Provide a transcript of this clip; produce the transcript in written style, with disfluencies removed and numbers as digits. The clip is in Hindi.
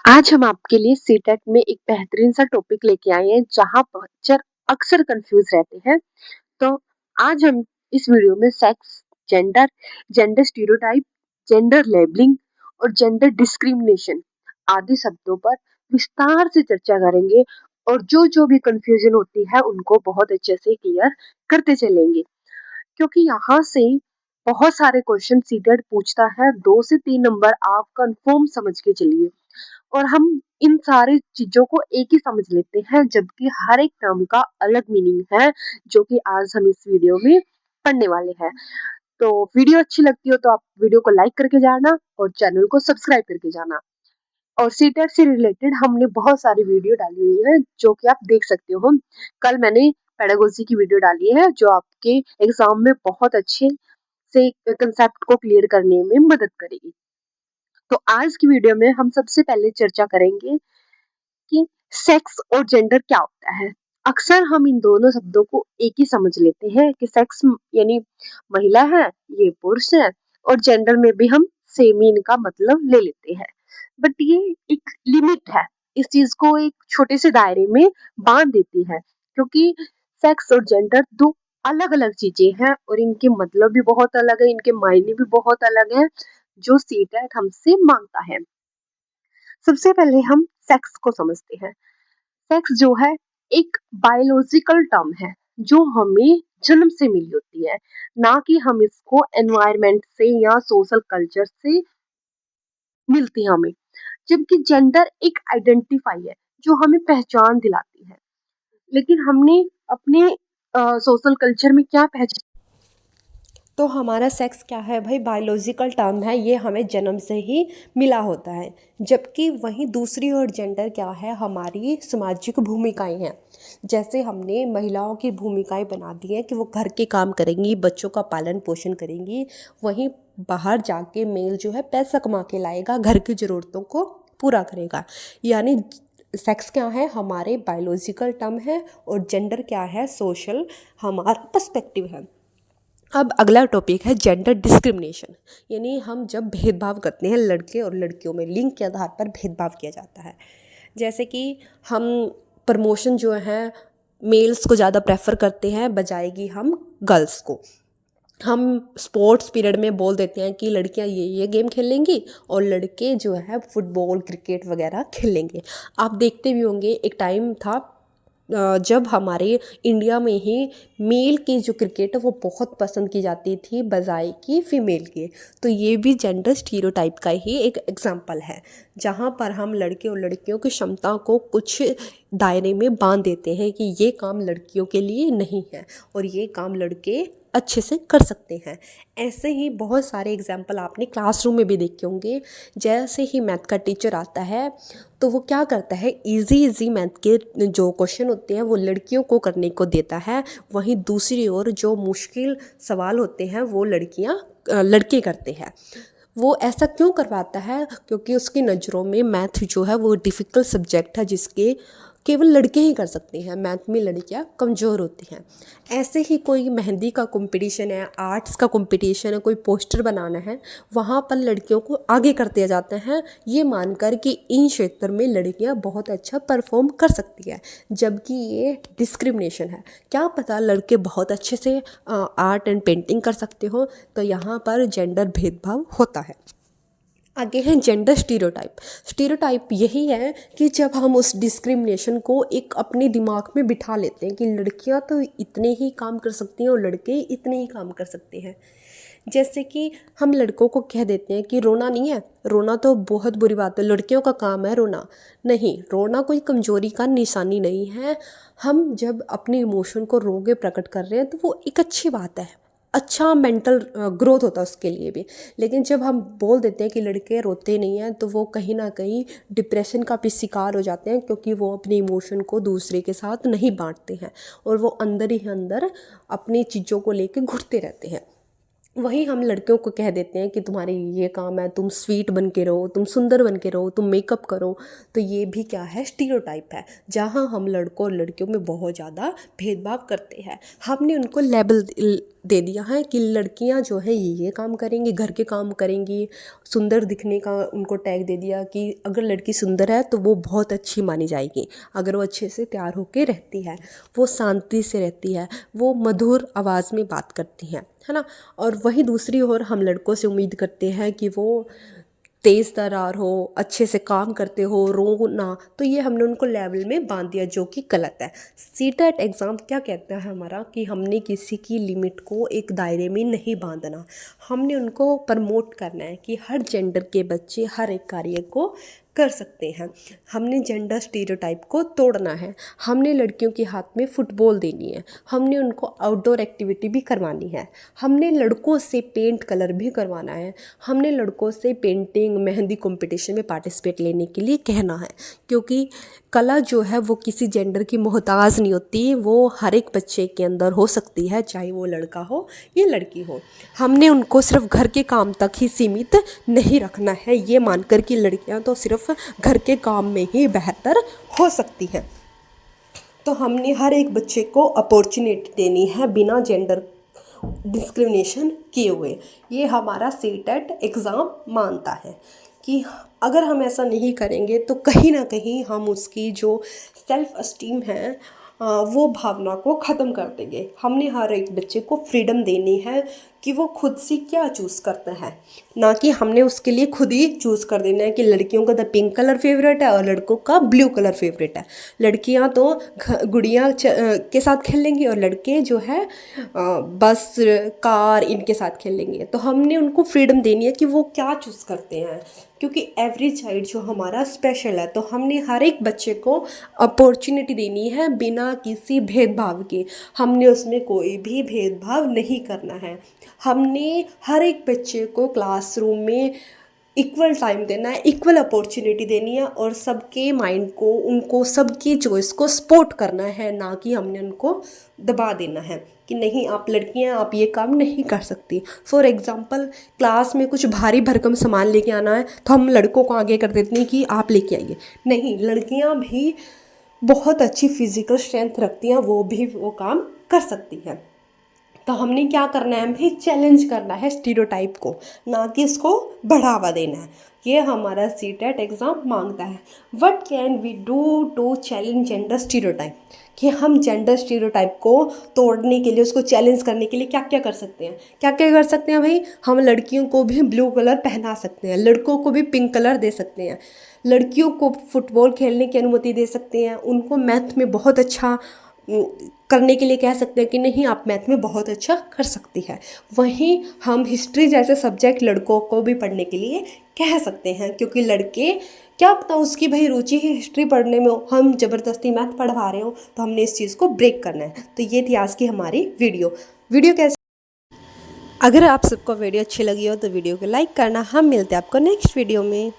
आज हम आपके लिए सीटेट में एक बेहतरीन सा टॉपिक लेके आए हैं जहां बच्चे अक्सर कंफ्यूज रहते हैं। तो आज हम इस वीडियो में sex, gender, gender stereotype, gender labelling और जेंडर डिस्क्रिमिनेशन आदि शब्दों पर विस्तार से चर्चा करेंगे और जो जो भी कंफ्यूजन होती है उनको बहुत अच्छे से क्लियर करते चलेंगे, क्योंकि यहाँ से बहुत सारे क्वेश्चन सीटेट पूछता है। 2 से 3 नंबर आप कंफर्म समझ के चलिए और हम इन सारी चीजों को एक ही समझ लेते हैं, जबकि हर एक टर्म का अलग मीनिंग है जो कि आज हम इस वीडियो में पढ़ने वाले हैं। तो वीडियो अच्छी लगती हो तो आप वीडियो को लाइक करके जाना और चैनल को सब्सक्राइब करके जाना। और सीटेट से रिलेटेड हमने बहुत सारी वीडियो डाली हुई है जो कि आप देख सकते हो। कल मैंने पेडागोजी की वीडियो डाली है जो आपके एग्जाम में बहुत अच्छे से कंसेप्ट को क्लियर करने में मदद करेगी। तो आज की वीडियो में हम सबसे पहले चर्चा करेंगे कि सेक्स और जेंडर क्या होता है। अक्सर हम इन दोनों शब्दों को एक ही समझ लेते हैं कि सेक्स यानी महिला है, ये पुरुष है, और जेंडर में भी हम सेम ही इनका मतलब ले लेते हैं। बट ये एक लिमिट है, इस चीज को एक छोटे से दायरे में बांध देती है, क्योंकि सेक्स और जेंडर दो अलग अलग चीजें हैं और इनके मतलब भी बहुत अलग है, इनके मायने भी बहुत अलग है जो सीटेट हमसे मांगता है। सबसे पहले हम सेक्स को समझते हैं। सेक्स जो है एक बायोलॉजिकल टर्म है जो हमें जन्म से मिली होती है, ना कि हम इसको एनवायरनमेंट से या सोशल कल्चर से मिलती है हमें। जबकि जेंडर एक आइडेंटिफाई है जो हमें पहचान दिलाती है। लेकिन हमने अपने सोशल कल्चर में क्या पहचान। तो हमारा सेक्स क्या है भाई, बायोलॉजिकल टर्म है, ये हमें जन्म से ही मिला होता है। जबकि वहीं दूसरी ओर जेंडर क्या है, हमारी सामाजिक भूमिकाएं हैं। जैसे हमने महिलाओं की भूमिकाएं बना दी हैं कि वो घर के काम करेंगी, बच्चों का पालन पोषण करेंगी। वहीं बाहर जाके मेल जो है पैसा कमा के लाएगा, घर की ज़रूरतों को पूरा करेगा। यानी सेक्स क्या है, हमारे बायोलॉजिकल टर्म है, और जेंडर क्या है, सोशल हमारा पर्सपेक्टिव है। अब अगला टॉपिक है जेंडर डिस्क्रिमिनेशन। यानी हम जब भेदभाव करते हैं लड़के और लड़कियों में, लिंग के आधार पर भेदभाव किया जाता है। जैसे कि हम प्रमोशन जो है मेल्स को ज़्यादा प्रेफर करते हैं बजाय कि हम गर्ल्स को। हम स्पोर्ट्स पीरियड में बोल देते हैं कि लड़कियां ये गेम खेलेंगी और लड़के जो है फुटबॉल क्रिकेट वगैरह खेलेंगे। आप देखते भी होंगे एक टाइम था जब हमारे इंडिया में ही मेल की जो क्रिकेट है वो बहुत पसंद की जाती थी बजाय कि फीमेल के। तो ये भी जेंडर स्टीरियोटाइप का ही एक एग्जांपल है, जहाँ पर हम लड़के और लड़कियों की क्षमता को कुछ दायरे में बांध देते हैं कि ये काम लड़कियों के लिए नहीं है और ये काम लड़के अच्छे से कर सकते हैं। ऐसे ही बहुत सारे एग्जाम्पल आपने क्लासरूम में भी देखे होंगे। जैसे ही मैथ का टीचर आता है तो वो क्या करता है, इजी इजी मैथ के जो क्वेश्चन होते हैं वो लड़कियों को करने को देता है। वहीं दूसरी ओर जो मुश्किल सवाल होते हैं वो लड़के करते हैं। वो ऐसा क्यों करवाता है, क्योंकि उसकी नज़रों में मैथ जो है वो डिफ़िकल्ट सब्जेक्ट है जिसके केवल लड़के ही कर सकते हैं, मैथ में लड़कियां कमज़ोर होती हैं। ऐसे ही कोई मेहंदी का कंपटीशन है, आर्ट्स का कंपटीशन है, कोई पोस्टर बनाना है, वहाँ पर लड़कियों को आगे कर दिया जाता है ये मानकर कि इन क्षेत्र में लड़कियां बहुत अच्छा परफॉर्म कर सकती है, जबकि ये डिस्क्रिमिनेशन है। क्या पता लड़के बहुत अच्छे से आर्ट एंड पेंटिंग कर सकते हो, तो यहाँ पर जेंडर भेदभाव होता है। आगे है जेंडर स्टीरियोटाइप। स्टीरियोटाइप यही है कि जब हम उस डिस्क्रिमिनेशन को एक अपने दिमाग में बिठा लेते हैं कि लड़कियां तो इतने ही काम कर सकती हैं और लड़के इतने ही काम कर सकते हैं। जैसे कि हम लड़कों को कह देते हैं कि रोना नहीं है, रोना तो बहुत बुरी बात है, लड़कियों का काम है रोना। नहीं, रोना कोई कमजोरी का निशानी नहीं है। हम जब अपने इमोशन को रोगे प्रकट कर रहे हैं तो वो एक अच्छी बात है, अच्छा मेंटल ग्रोथ होता है उसके लिए भी। लेकिन जब हम बोल देते हैं कि लड़के रोते नहीं हैं तो वो कहीं ना कहीं डिप्रेशन का भी शिकार हो जाते हैं, क्योंकि वो अपने इमोशन को दूसरे के साथ नहीं बांटते हैं और वो अंदर ही अंदर अपनी चीज़ों को लेकर घुटते रहते हैं। वहीं हम लड़कियों को कह देते हैं कि तुम्हारे ये काम है, तुम स्वीट बन के रहो, तुम सुंदर बन के रहो, तुम मेकअप करो। तो ये भी क्या है, स्टीरियोटाइप है, जहाँ हम लड़कों और लड़कियों में बहुत ज़्यादा भेदभाव करते हैं। हमने उनको लेबल दे दिया है कि लड़कियां जो है ये काम करेंगी, घर के काम करेंगी, सुंदर दिखने का उनको टैग दे दिया कि अगर लड़की सुंदर है तो वो बहुत अच्छी मानी जाएगी, अगर वो अच्छे से तैयार होकर रहती है, वो शांति से रहती है, वो मधुर आवाज़ में बात करती हैं, है ना। और वहीं दूसरी ओर हम लड़कों से उम्मीद करते हैं कि वो तेज़ तर्रार हो, अच्छे से काम करते हो, रो ना। तो ये हमने उनको लेवल में बांध दिया, जो कि गलत है। सीटेट एग्ज़ाम क्या कहता है हमारा कि हमने किसी की लिमिट को एक दायरे में नहीं बांधना, हमने उनको प्रमोट करना है कि हर जेंडर के बच्चे हर एक कार्य को कर सकते हैं। हमने जेंडर स्टीरियोटाइप को तोड़ना है, हमने लड़कियों के हाथ में फुटबॉल देनी है, हमने उनको आउटडोर एक्टिविटी भी करवानी है, हमने लड़कों से पेंट कलर भी करवाना है, हमने लड़कों से पेंटिंग मेहंदी कंपटीशन में पार्टिसिपेट लेने के लिए कहना है। क्योंकि कला जो है वो किसी जेंडर की मोहताज नहीं होती, वो हर एक बच्चे के अंदर हो सकती है, चाहे वो लड़का हो या लड़की हो। हमने उनको सिर्फ घर के काम तक ही सीमित नहीं रखना है, ये मानकर कि लड़कियां तो सिर्फ घर के काम में ही बेहतर हो सकती हैं। तो हमने हर एक बच्चे को अपॉर्चुनिटी देनी है बिना जेंडर डिस्क्रिमिनेशन किए हुए। ये हमारा सीटेट एग्ज़ाम मानता है कि अगर हम ऐसा नहीं करेंगे तो कहीं ना कहीं हम उसकी जो सेल्फ एस्टीम है वो भावना को ख़त्म कर देंगे। हमने हर एक बच्चे को फ्रीडम देनी है कि वो खुद से क्या चूज़ करते हैं, ना कि हमने उसके लिए खुद ही चूज़ कर देना है कि लड़कियों का तो पिंक कलर फेवरेट है और लड़कों का ब्लू कलर फेवरेट है। लड़कियां तो गुड़िया के साथ खेलेंगी और लड़के जो है बस कार इनके साथ खेलेंगे। तो हमने उनको फ्रीडम देनी है कि वो क्या चूज़ करते हैं, क्योंकि एवरी चाइल्ड जो हमारा स्पेशल है। तो हमने हर एक बच्चे को अपॉर्चुनिटी देनी है बिना किसी भेदभाव के, हमने उसमें कोई भी भेदभाव नहीं करना है। हमने हर एक बच्चे को क्लासरूम में इक्वल टाइम देना है, इक्वल अपॉर्चुनिटी देनी है और सबके माइंड को, उनको सबकी चॉइस को सपोर्ट करना है, ना कि हमने उनको दबा देना है कि नहीं आप लड़कियां आप ये काम नहीं कर सकती। फॉर एग्जांपल क्लास में कुछ भारी भरकम सामान लेके आना है तो हम लड़कों को आगे कर देते हैं कि आप लेके आइए। नहीं, लड़कियां भी बहुत अच्छी फिजिकल स्ट्रेंथ रखती हैं, वो भी वो काम कर सकती हैं। तो हमने क्या करना है, हमें चैलेंज करना है स्टीरियोटाइप को, ना कि इसको बढ़ावा देना है। ये हमारा सीटेट एग्ज़ाम मांगता है। What can we do to challenge gender stereotype, कि हम जेंडर स्टीरियोटाइप को तोड़ने के लिए, उसको चैलेंज करने के लिए क्या क्या कर सकते हैं। क्या क्या कर सकते हैं भाई, हम लड़कियों को भी ब्लू कलर पहना सकते हैं, लड़कों को भी पिंक कलर दे सकते हैं, लड़कियों को फुटबॉल खेलने की अनुमति दे सकते हैं, उनको मैथ में बहुत अच्छा करने के लिए कह सकते हैं कि नहीं आप मैथ में बहुत अच्छा कर सकती है। वहीं हम हिस्ट्री जैसे सब्जेक्ट लड़कों को भी पढ़ने के लिए कह सकते हैं, क्योंकि लड़के क्या पता उसकी भाई रुचि ही हिस्ट्री पढ़ने में हो, हम ज़बरदस्ती मैथ पढ़वा रहे हो। तो हमने इस चीज़ को ब्रेक करना है। तो ये थी आज की हमारी वीडियो कैसे, अगर आप सबको वीडियो अच्छी लगी हो तो वीडियो को लाइक करना। हम मिलते हैं आपको नेक्स्ट वीडियो में।